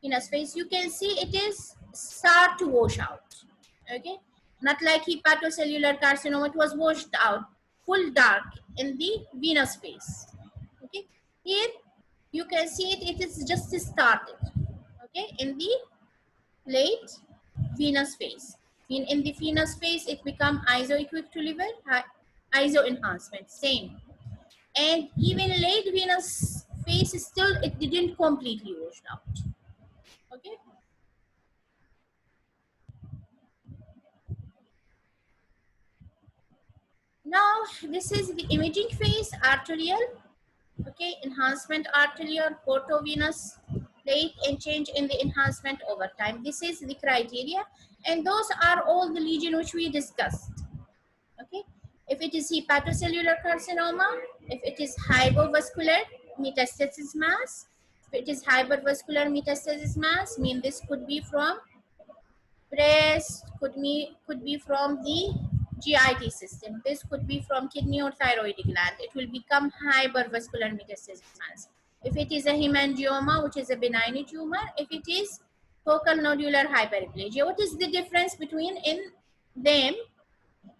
venous phase. You can see it is start to wash out. Okay, not like hepatocellular carcinoma, it was washed out full dark in the venous phase. Okay, here you can see it, it is just started. Okay, in the late venous phase. In the venous phase, it become isoequic to liver, iso enhancement, same. And even late venous phase, still it didn't completely wash out. Okay. Now, this is the imaging phase, arterial. Okay, enhancement arterial, portovenous, late and change in the enhancement over time. This is the criteria, and those are all the lesion which we discussed. Okay, if it is hepatocellular carcinoma, if it is hypovascular metastasis mass, if it is hypervascular metastasis mass, mean this could be from breast, could be from the GIT system. This could be from kidney or thyroid gland. It will become hypervascular metastasis mass. If it is a hemangioma, which is a benign tumor, if it is focal nodular hyperplasia, what is the difference between in them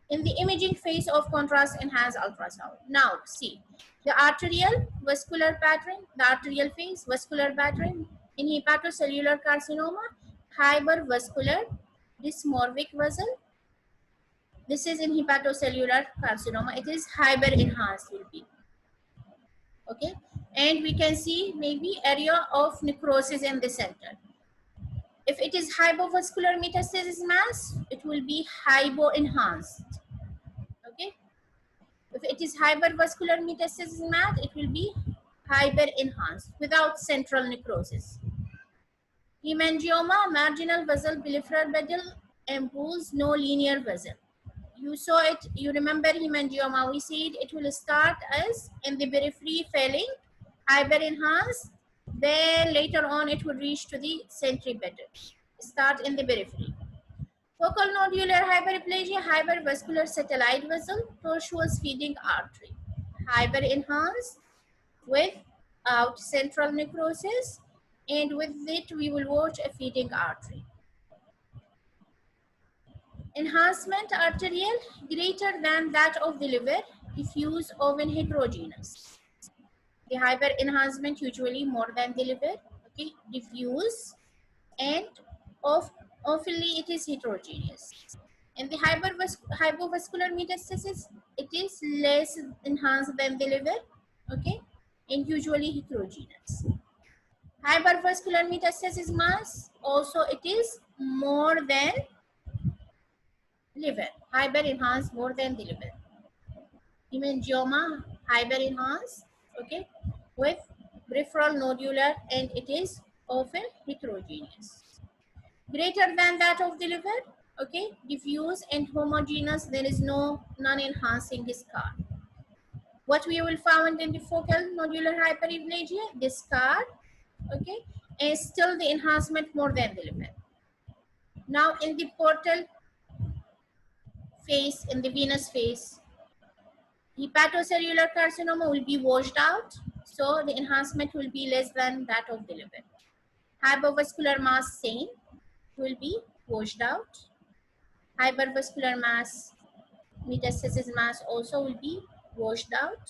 in the imaging phase of contrast enhanced ultrasound? Now, see the arterial vascular pattern, the arterial phase, vascular pattern in hepatocellular carcinoma, hypervascular dysmorphic vessel. This is in hepatocellular carcinoma. It is hyper enhanced will be. Okay, and we can see maybe area of necrosis in the center. If it is hypovascular metastasis mass, it will be hypoenhanced. Okay. If it is hypervascular metastasis mass, it will be hyperenhanced without central necrosis. Hemangioma, marginal vessel, peripheral vessel, ampoules, no linear vessel. You saw it, you remember hemangioma, we said it will start as in the periphery failing, hyperenhanced, then later on it will reach to the centripetal. Start in the periphery. Focal nodular hyperplasia, hypervascular satellite vessel, tortuous feeding artery. Hyperenhanced without central necrosis, and with it we will watch a feeding artery. Enhancement arterial greater than that of the liver, diffuse often heterogeneous. The hyper enhancement usually more than the liver, okay, diffuse, and often it is heterogeneous. In the hypovascular metastasis, it is less enhanced than the liver, okay, and usually heterogeneous. Hypervascular metastasis mass, also it is more than liver, hyper enhanced more than the liver. Hemangioma, hyper enhanced, okay, with peripheral nodular, and it is often heterogeneous. Greater than that of the liver, okay, diffuse and homogeneous, there is no non-enhancing scar. What we will find in the focal nodular hyperplasia, the scar, okay, and still the enhancement more than the liver. Now in the portal phase, in the venous phase, hepatocellular carcinoma will be washed out, so the enhancement will be less than that of the liver. Hypovascular mass same, will be washed out. Hypervascular mass, metastasis mass also will be washed out.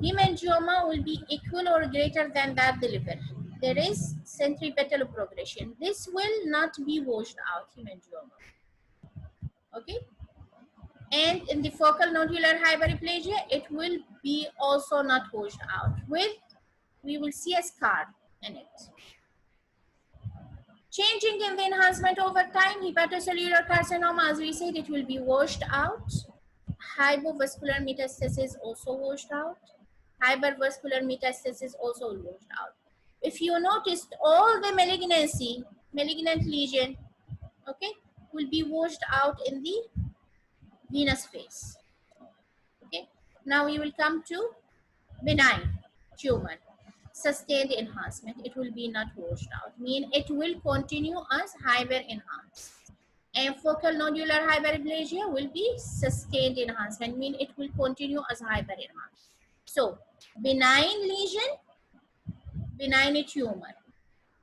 Hemangioma will be equal or greater than that the liver. There is centripetal progression. This will not be washed out, hemangioma. Okay. And in the focal nodular hyperplasia, it will be also not washed out. With, we will see a scar in it. Changing in the enhancement over time, hepatocellular carcinoma, as we said, it will be washed out. Hypovascular metastasis also washed out. Hypervascular metastasis also washed out. If you noticed, all the malignancy, malignant lesion, okay, will be washed out in the venous phase. Okay, now we will come to benign tumor. Sustained enhancement, it will be not washed out, mean it will continue as hyper enhanced. And focal nodular hyperplasia will be sustained enhancement, mean it will continue as hyper enhanced. So benign lesion, benign tumor,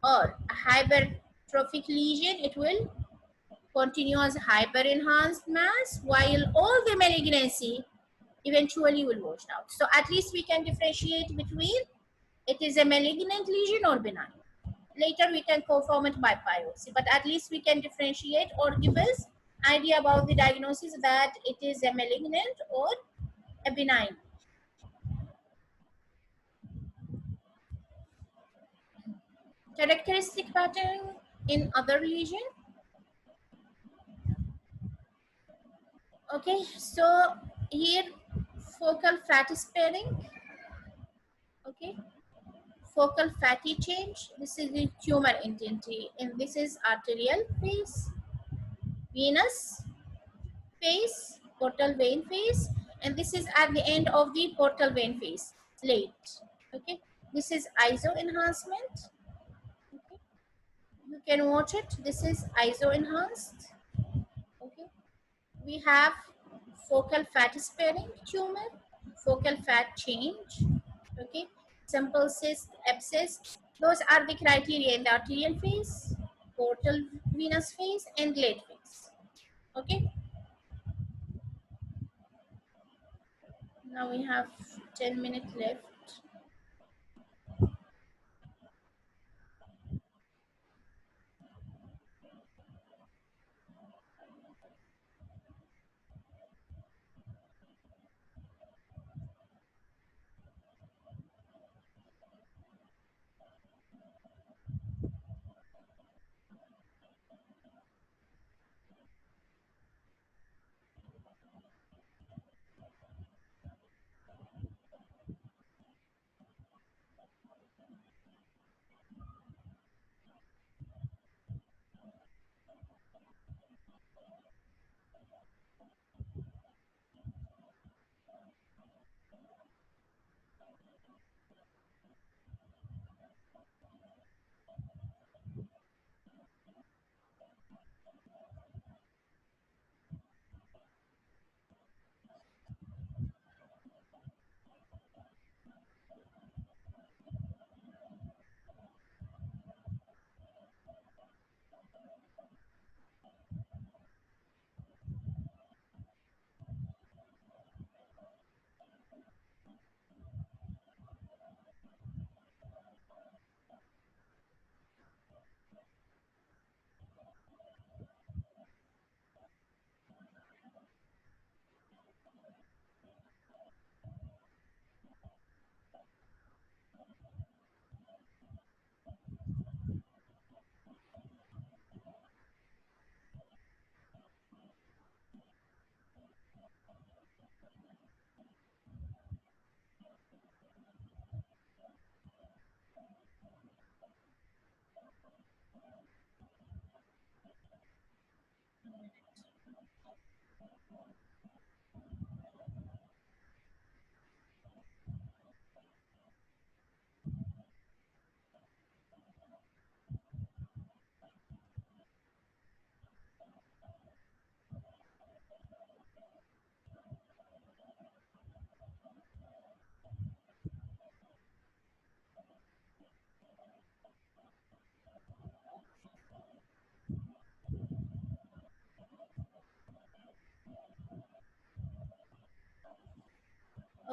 or a hypertrophic lesion, it will continue as hyper enhanced mass, while all the malignancy eventually will wash out. So at least we can differentiate between it is a malignant lesion or benign. Later we can perform it by biopsy, but at least we can differentiate or give us idea about the diagnosis that it is a malignant or a benign. Characteristic pattern in other lesion. Okay, so here focal fat sparing. Okay, focal fatty change. This is the tumor intensity, and this is arterial phase, venous phase, portal vein phase, and this is at the end of the portal vein phase, late. Okay, this is iso enhancement. Okay, you can watch it. This is iso enhanced. Okay, we have focal fat sparing tumor, focal fat change. Okay, simple cyst, abscess. Those are the criteria in the arterial phase, portal venous phase, and late phase. Okay. Now we have 10 minutes left.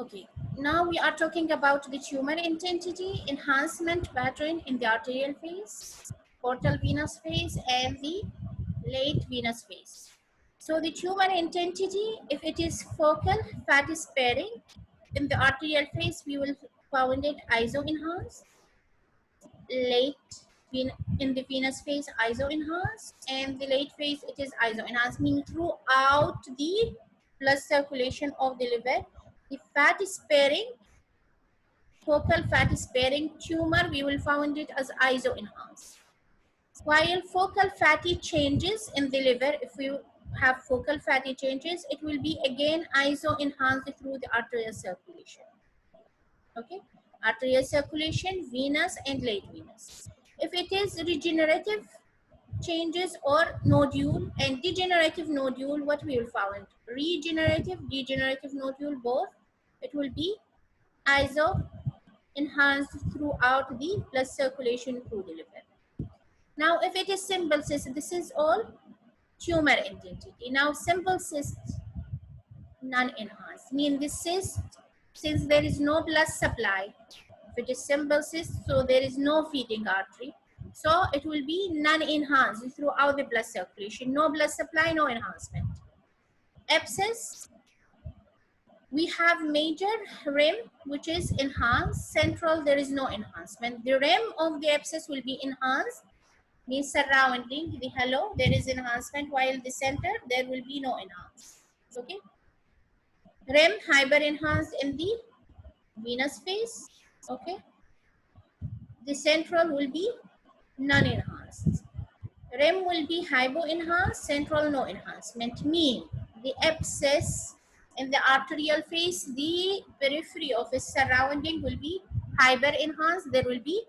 Okay, now we are talking about the tumor intensity enhancement pattern in the arterial phase, portal venous phase, and the late venous phase. So the tumor intensity, if it is focal fatty sparing, in the arterial phase we will found it iso enhanced, late in the venous phase iso enhanced, and the late phase it is iso enhanced, meaning throughout the blood circulation of the liver, the fat sparing, focal fat sparing tumor, we will find it as iso enhanced. While focal fatty changes in the liver, if we have focal fatty changes, it will be again iso enhanced through the arterial circulation. Okay, arterial circulation, venous and late venous. If it is regenerative changes or nodule and degenerative nodule, what we will find? Regenerative, degenerative nodule, both, it will be iso enhanced throughout the blood circulation through the liver. Now, if it is simple cyst, this is all tumor intensity. Now, simple cyst, non-enhanced, mean the cyst, since there is no blood supply, if it is simple cyst, so there is no feeding artery, so it will be non-enhanced throughout the blood circulation, no blood supply, no enhancement. Abscess, we have major rim, which is enhanced. Central, there is no enhancement. The rim of the abscess will be enhanced, means surrounding the halo, there is enhancement, while the center, there will be no enhancement. Okay. Rim, hyper enhanced in the venous phase. Okay. The central will be non-enhanced. Rim will be hypo-enhanced, central no enhancement. Mean the abscess in the arterial phase, the periphery of its surrounding will be hyper-enhanced. There will be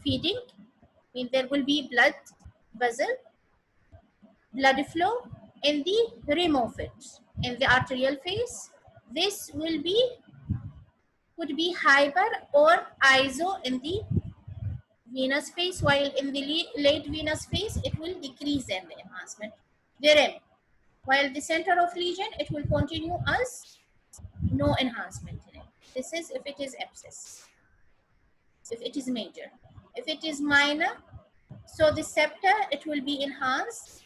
feeding, mean there will be blood vessel, blood flow in the rim of it. In the arterial phase, this will be, could be hyper or iso in the venous phase, while in the late venous phase, it will decrease in the enhancement. The rim, while the center of lesion, it will continue as no enhancement in it. This is if it is abscess, if it is major. If it is minor, so the septa, it will be enhanced.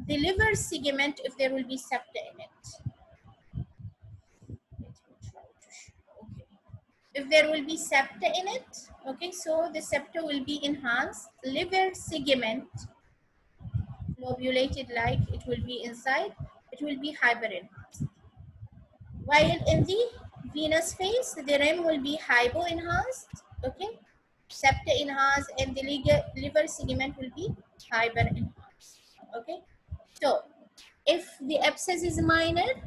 The liver segment, if there will be septa in it. Let me try to show. Okay. If there will be septa in it, okay, so the septa will be enhanced. Liver segment, lobulated like it will be inside, it will be hyper enhanced. While in the venous phase, the rim will be hypo enhanced, okay, septa enhanced, and the liver segment will be hyper enhanced. Okay, so if the abscess is minor,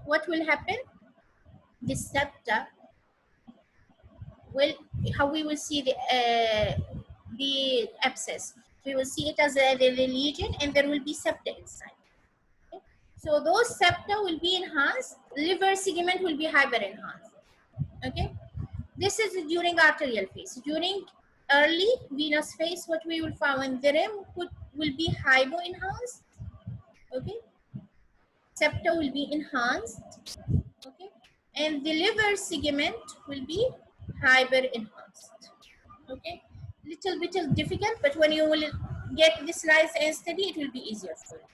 what will happen? The septa will, how we will see the abscess, we will see it as a lesion, and there will be septa inside. Okay? So those septa will be enhanced, liver segment will be hyper enhanced. Okay, this is during arterial phase. During early venous phase, what we will find, the rim will be hypo enhanced. Okay, septa will be enhanced. Okay, and the liver segment will be hyper enhanced. Okay, little bit difficult, but when you will get this slides and study, it will be easier for you.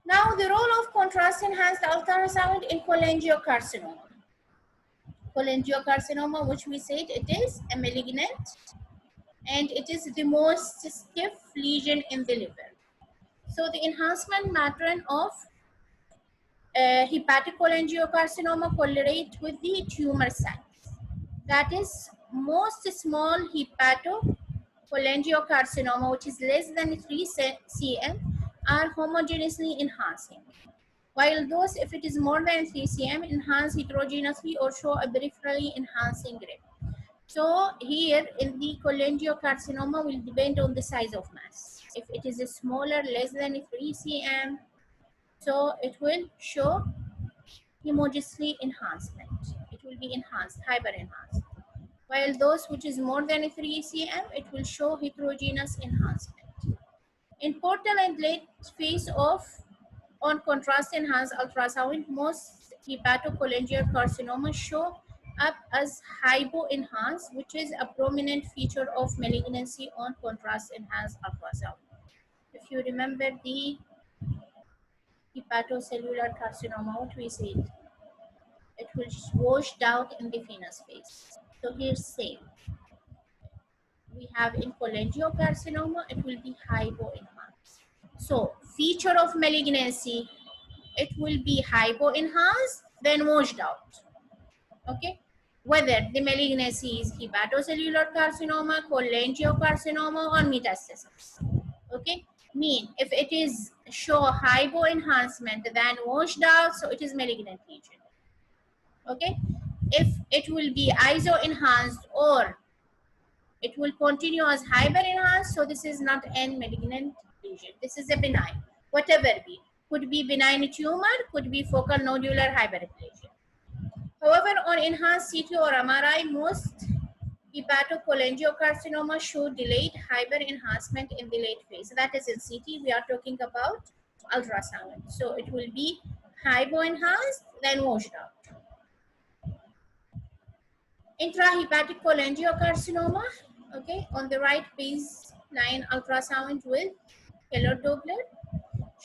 Now, the role of contrast enhanced ultrasound in cholangiocarcinoma. Cholangiocarcinoma, which we said it is a malignant, and it is the most stiff lesion in the liver. So the enhancement pattern of hepatic cholangiocarcinoma correlate with the tumor size. That is, most small hepatocholangiocarcinoma, which is less than 3 cm, are homogeneously enhancing. While those, if it is more than 3 cm, enhance heterogeneously or show a peripherally enhancing grip. So here in the cholangiocarcinoma will depend on the size of mass. If it is a smaller, less than 3 cm, so it will show homogeneously enhancement. It will be enhanced, hyper enhanced. While those which is more than 3 cm, it will show heterogeneous enhancement. In portal and late phase of on contrast enhanced ultrasound, most hepatocholangiosarcoma show up as hypo-enhanced, which is a prominent feature of malignancy on contrast-enhanced ultrasound. If you remember the hepatocellular carcinoma, what we said, it will washed out in the venous phase. So here's same. We have in cholangiocarcinoma, it will be hypo-enhanced. So feature of malignancy, it will be hypo-enhanced, then washed out. Okay, whether the malignancy is hepatocellular carcinoma, cholangiocarcinoma, or metastasis. Okay, mean if it is show hypo enhancement then washed out, so it is malignant lesion. Okay, if it will be iso enhanced or it will continue as hyper enhanced, so this is not an malignant lesion, this is a benign, whatever be, could be benign tumor, could be focal nodular hyperplasia. However, on enhanced CT or MRI, most hepatocholangiocarcinoma show delayed hyper-enhancement in the late phase. That is in CT, we are talking about ultrasound. So it will be hypo-enhanced, then washed out. Intrahepatic cholangiocarcinoma, okay, on the right baseline ultrasound with Keller Doppler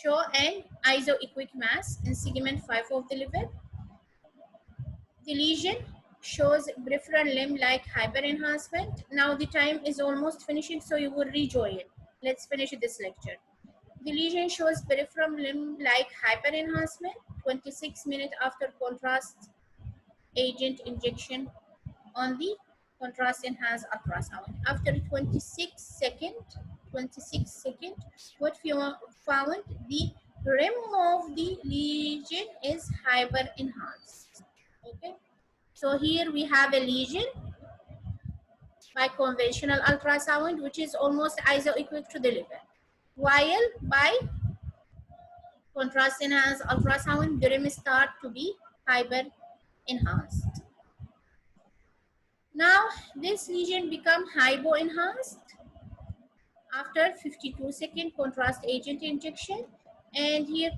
show an isoequic mass in segment 5 of the liver. The lesion shows peripheral limb like hyperenhancement. Now the time is almost finishing, so you will rejoin. Let's finish this lecture. The lesion shows peripheral limb like hyperenhancement 26 minutes after contrast agent injection on the contrast enhanced ultrasound. After 26 seconds, what we found, the rim of the lesion is hyper enhanced. Okay, so here we have a lesion by conventional ultrasound, which is almost isoequivalent to the liver, while by contrast enhanced ultrasound, the rim start to be hyper enhanced. Now this lesion become hypo enhanced after 52-second contrast agent injection, and here